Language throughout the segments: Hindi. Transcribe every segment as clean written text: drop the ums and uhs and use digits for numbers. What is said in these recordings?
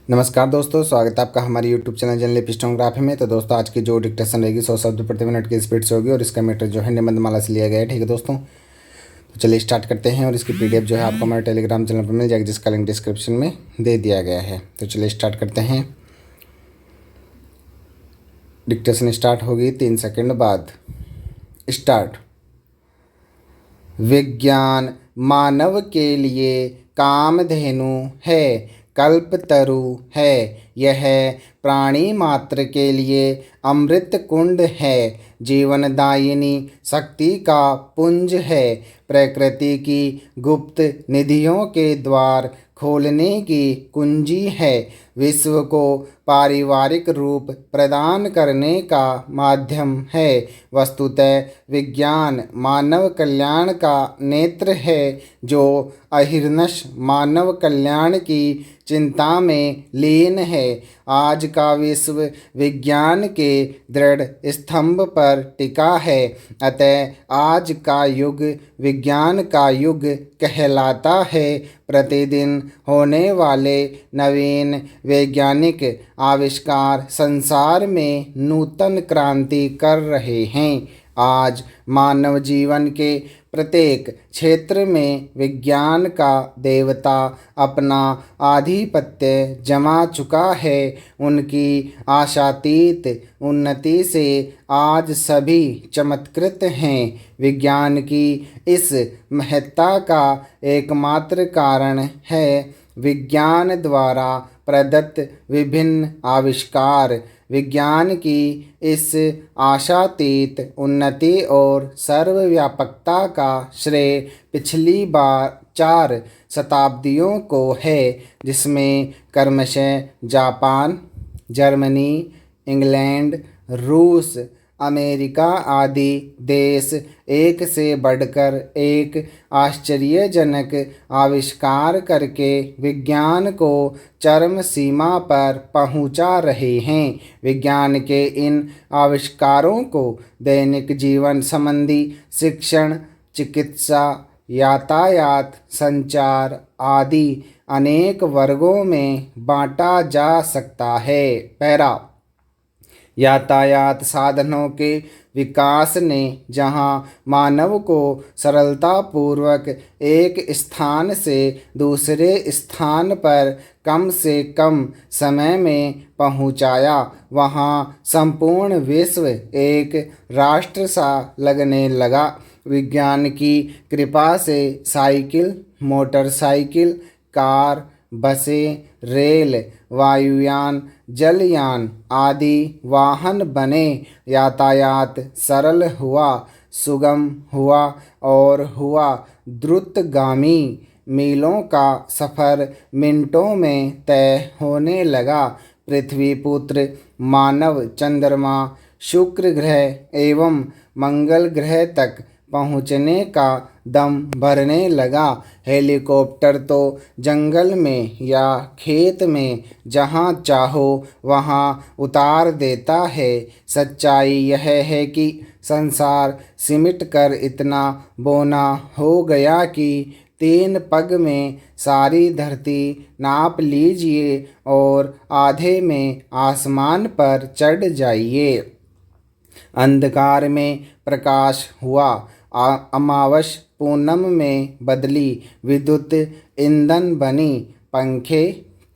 नमस्कार दोस्तों, स्वागत है आपका हमारे यूट्यूब चैनल जनरल एपिस्टोग्राफी में। तो दोस्तों, आज की जो डिक्टेशन रहेगी 100 शब्द प्रति मिनट की स्पीड से होगी और इसका मीटर जो है निबंधमाला से लिया गया है। ठीक है दोस्तों, तो चलिए स्टार्ट करते हैं। और इसकी पीडीएफ जो है आपको हमारे टेलीग्राम चैनल पर मिल जाएगी, जिसका लिंक डिस्क्रिप्शन में दे दिया गया है। तो चलिए स्टार्ट करते हैं। डिक्टेशन स्टार्ट होगी 3 सेकेंड बाद। स्टार्ट। विज्ञान मानव के लिए कामधेनु है, कल्पतरु है। यह प्राणी मात्र के लिए अमृत कुंड है, जीवनदायिनी शक्ति का पुंज है। प्रकृति की गुप्त निधियों के द्वार खोलने की कुंजी है। विश्व को पारिवारिक रूप प्रदान करने का माध्यम है। वस्तुतः विज्ञान मानव कल्याण का नेत्र है, जो अहिर्निश मानव कल्याण की चिंता में लीन है। आज का विश्व विज्ञान के दृढ़ स्तंभ पर टिका है, अतः आज का युग विज्ञान का युग कहलाता है। प्रतिदिन होने वाले नवीन वैज्ञानिक आविष्कार संसार में नूतन क्रांति कर रहे हैं। आज मानव जीवन के प्रत्येक क्षेत्र में विज्ञान का देवता अपना आधिपत्य जमा चुका है। उनकी आशातीत उन्नति से आज सभी चमत्कृत हैं। विज्ञान की इस महत्ता का एकमात्र कारण है विज्ञान द्वारा प्रदत्त विभिन्न आविष्कार। विज्ञान की इस आशातीत उन्नति और सर्वव्यापकता का श्रेय पिछली 4 शताब्दियों को है, जिसमें क्रमशः जापान, जर्मनी, इंग्लैंड, रूस, अमेरिका आदि देश एक से बढ़कर एक आश्चर्यजनक आविष्कार करके विज्ञान को चरम सीमा पर पहुंचा रहे हैं। विज्ञान के इन आविष्कारों को दैनिक जीवन संबंधी शिक्षण, चिकित्सा, यातायात, संचार आदि अनेक वर्गों में बांटा जा सकता है। पैरा। यातायात साधनों के विकास ने जहां मानव को सरलतापूर्वक एक स्थान से दूसरे स्थान पर कम से कम समय में पहुंचाया, वहां संपूर्ण विश्व एक राष्ट्र सा लगने लगा। विज्ञान की कृपा से साइकिल, मोटरसाइकिल, कार, बसें, रेल, वायुयान, जलयान आदि वाहन बने। यातायात सरल हुआ, सुगम हुआ और हुआ द्रुतगामी। मीलों का सफ़र मिनटों में तय होने लगा। पृथ्वीपुत्र मानव चंद्रमा, शुक्र ग्रह एवं मंगल ग्रह तक पहुँचने का दम भरने लगा। हेलीकॉप्टर तो जंगल में या खेत में जहाँ चाहो वहाँ उतार देता है। सच्चाई यह है कि संसार सिमट कर इतना बौना हो गया कि 3 पग में सारी धरती नाप लीजिए और आधे में आसमान पर चढ़ जाइए। अंधकार में प्रकाश हुआ, अमावस पूनम में बदली, विद्युत ईंधन बनी। पंखे,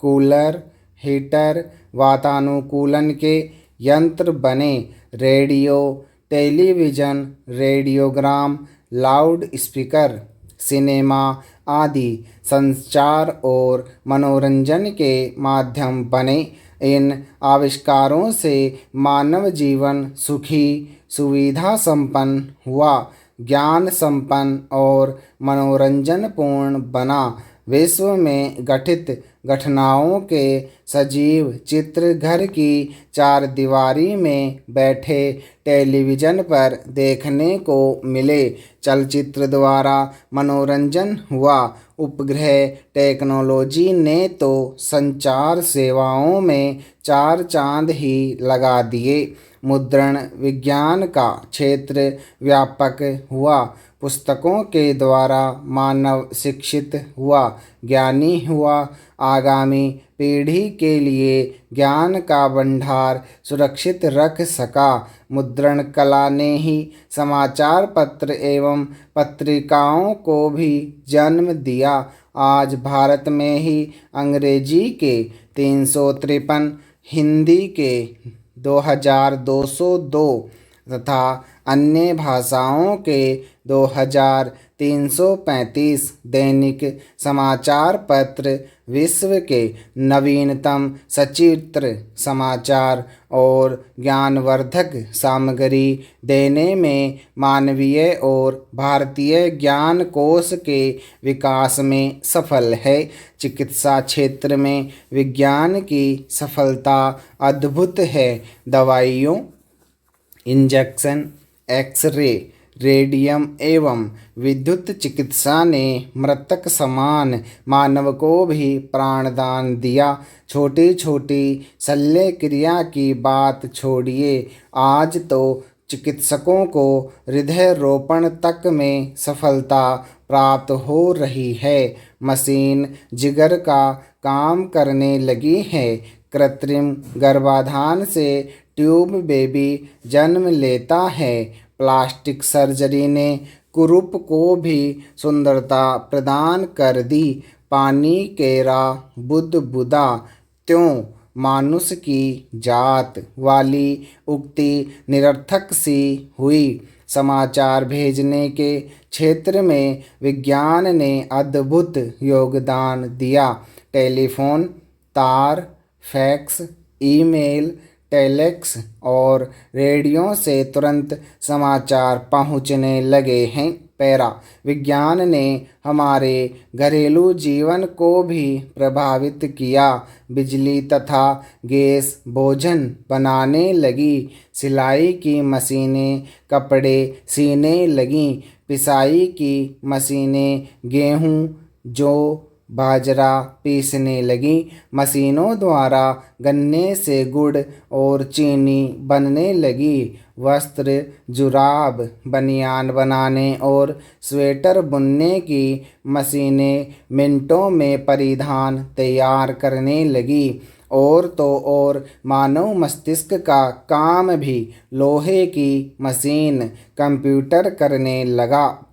कूलर, हीटर, वातानुकूलन के यंत्र बने। Radio, television, radiogram, loud speaker, cinema आदि संचार और मनोरंजन के माध्यम बने। इन आविष्कारों से मानव जीवन सुखी, सुविधा संपन्न हुआ, ज्ञान संपन्न और मनोरंजनपूर्ण बना। विश्व में घटित घटनाओं के सजीव चित्र घर की 4 दीवारी में बैठे टेलीविज़न पर देखने को मिले। चलचित्र द्वारा मनोरंजन हुआ। उपग्रह टेक्नोलॉजी ने तो संचार सेवाओं में 4 चांद ही लगा दिए। मुद्रण विज्ञान का क्षेत्र व्यापक हुआ। पुस्तकों के द्वारा मानव शिक्षित हुआ, ज्ञानी हुआ, आगामी पीढ़ी के लिए ज्ञान का भंडार सुरक्षित रख सका। मुद्रण कला ने ही समाचार पत्र एवं पत्रिकाओं को भी जन्म दिया। आज भारत में ही अंग्रेजी के 353, हिंदी के 2202 तथा अन्य भाषाओं के 2335 दैनिक समाचार पत्र विश्व के नवीनतम सचित्र समाचार और ज्ञानवर्धक सामग्री देने में मानवीय और भारतीय ज्ञान कोश के विकास में सफल है। चिकित्सा क्षेत्र में विज्ञान की सफलता अद्भुत है। दवाइयों, इंजेक्शन, एक्सरे, रेडियम एवं विद्युत चिकित्सा ने मृतक समान मानव को भी प्राणदान दिया। छोटी छोटी शल्य क्रिया की बात छोड़िए, आज तो चिकित्सकों को हृदय रोपण तक में सफलता प्राप्त हो रही है। मशीन जिगर का काम करने लगी है। कृत्रिम गर्भाधान से ट्यूब बेबी जन्म लेता है। प्लास्टिक सर्जरी ने कुरूप को भी सुंदरता प्रदान कर दी। पानी केरा बुदबुदा त्यों मानुष की जात वाली उक्ति निरर्थक सी हुई। समाचार भेजने के क्षेत्र में विज्ञान ने अद्भुत योगदान दिया। टेलीफोन, तार, फैक्स, ईमेल, टेलेक्स और रेडियो से तुरंत समाचार पहुंचने लगे हैं। पैरा विज्ञान ने हमारे घरेलू जीवन को भी प्रभावित किया। बिजली तथा गैस भोजन बनाने लगी। सिलाई की मशीनें कपड़े सीने लगीं। पिसाई की मशीनें गेहूँ, जौ, बाजरा पीसने लगी। मशीनों द्वारा गन्ने से गुड़ और चीनी बनने लगी। वस्त्र, जुराब, बनियान बनाने और स्वेटर बुनने की मशीनें मिनटों में परिधान तैयार करने लगी। और तो और मानव मस्तिष्क का काम भी लोहे की मशीन कंप्यूटर करने लगा।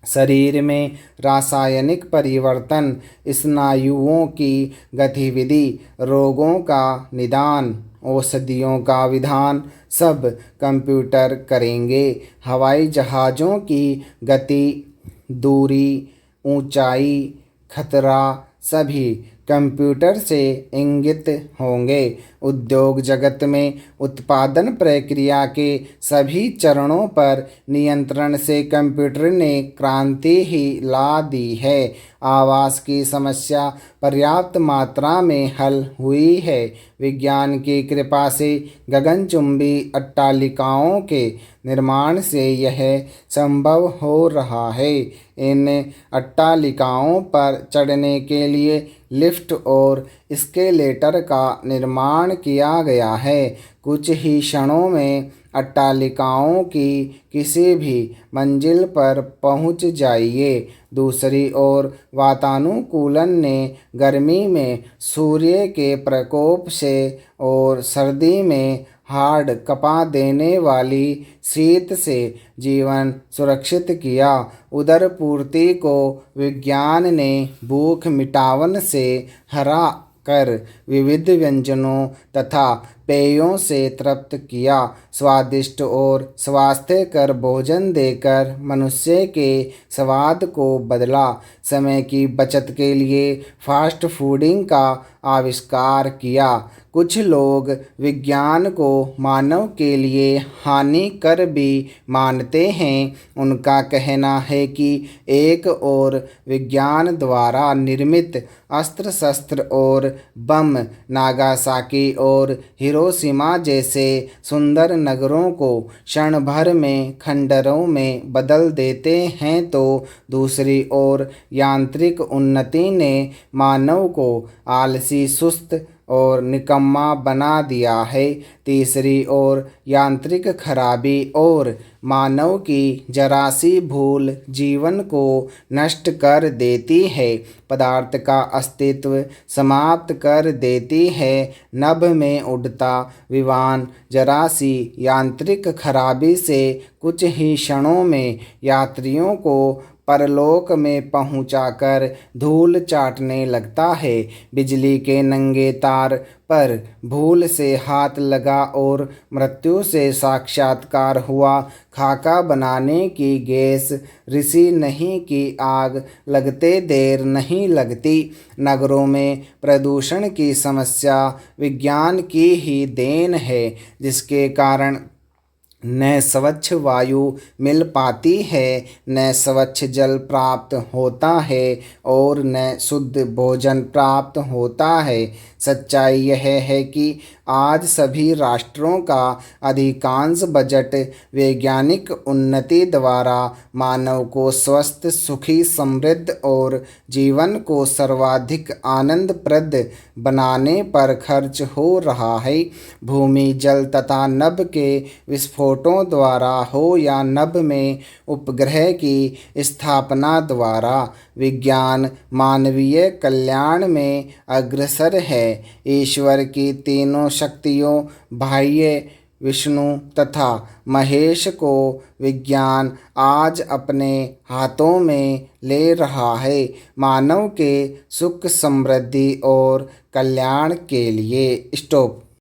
शरीर में रासायनिक परिवर्तन, स्नायुओं की गतिविधि, रोगों का निदान, औषधियों का विधान सब कंप्यूटर करेंगे। हवाई जहाज़ों की गति, दूरी, ऊंचाई, खतरा सभी कंप्यूटर से इंगित होंगे। उद्योग जगत में उत्पादन प्रक्रिया के सभी चरणों पर नियंत्रण से कंप्यूटर ने क्रांति ही ला दी है। आवास की समस्या पर्याप्त मात्रा में हल हुई है। विज्ञान की कृपा से गगनचुंबी अट्टालिकाओं के निर्माण से यह संभव हो रहा है। इन अट्टालिकाओं पर चढ़ने के लिए लिफ्ट और एस्केलेटर का निर्माण किया गया है। कुछ ही क्षणों में अट्टालिकाओं की किसी भी मंजिल पर पहुंच जाइए। दूसरी ओर वातानुकूलन ने गर्मी में सूर्य के प्रकोप से और सर्दी में हाड़ कपा देने वाली शीत से जीवन सुरक्षित किया। उदर पूर्ति को विज्ञान ने भूख मिटावन से हरा कर विविध व्यंजनों तथा पेयों से तृप्त किया। स्वादिष्ट और स्वास्थ्यकर भोजन देकर मनुष्य के स्वाद को बदला। समय की बचत के लिए फास्ट फूडिंग का आविष्कार किया। कुछ लोग विज्ञान को मानव के लिए हानिकर भी मानते हैं। उनका कहना है कि एक और विज्ञान द्वारा निर्मित अस्त्र शस्त्र और बम नागासाकी और हिरोशिमा जैसे सुंदर नगरों को क्षण भर में खंडरों में बदल देते हैं, तो दूसरी ओर यांत्रिक उन्नति ने मानव को आलसी, सुस्त और निकम्मा बना दिया है। तीसरी ओर यांत्रिक खराबी और मानव की जरा सी भूल जीवन को नष्ट कर देती है, पदार्थ का अस्तित्व समाप्त कर देती है। नभ में उड़ता विमान जरा सी यांत्रिक खराबी से कुछ ही क्षणों में यात्रियों को परलोक में पहुंचाकर धूल चाटने लगता है। बिजली के नंगे तार पर भूल से हाथ लगा और मृत्यु से साक्षात्कार हुआ। खाका बनाने की गैस ऋषि नहीं की आग लगते देर नहीं लगती। नगरों में प्रदूषण की समस्या विज्ञान की ही देन है, जिसके कारण न स्वच्छ वायु मिल पाती है, न स्वच्छ जल प्राप्त होता है और न शुद्ध भोजन प्राप्त होता है। सच्चाई यह है कि आज सभी राष्ट्रों का अधिकांश बजट वैज्ञानिक उन्नति द्वारा मानव को स्वस्थ, सुखी, समृद्ध और जीवन को सर्वाधिक आनंदप्रद बनाने पर खर्च हो रहा है। भूमि, जल तथा नभ के विस्फोटों द्वारा हो या नभ में उपग्रह की स्थापना द्वारा, विज्ञान मानवीय कल्याण में अग्रसर है। ईश्वर की तीनों शक्तियों बाह्य, विष्णु तथा महेश को विज्ञान आज अपने हाथों में ले रहा है, मानव के सुख, समृद्धि और कल्याण के लिए। स्टॉप।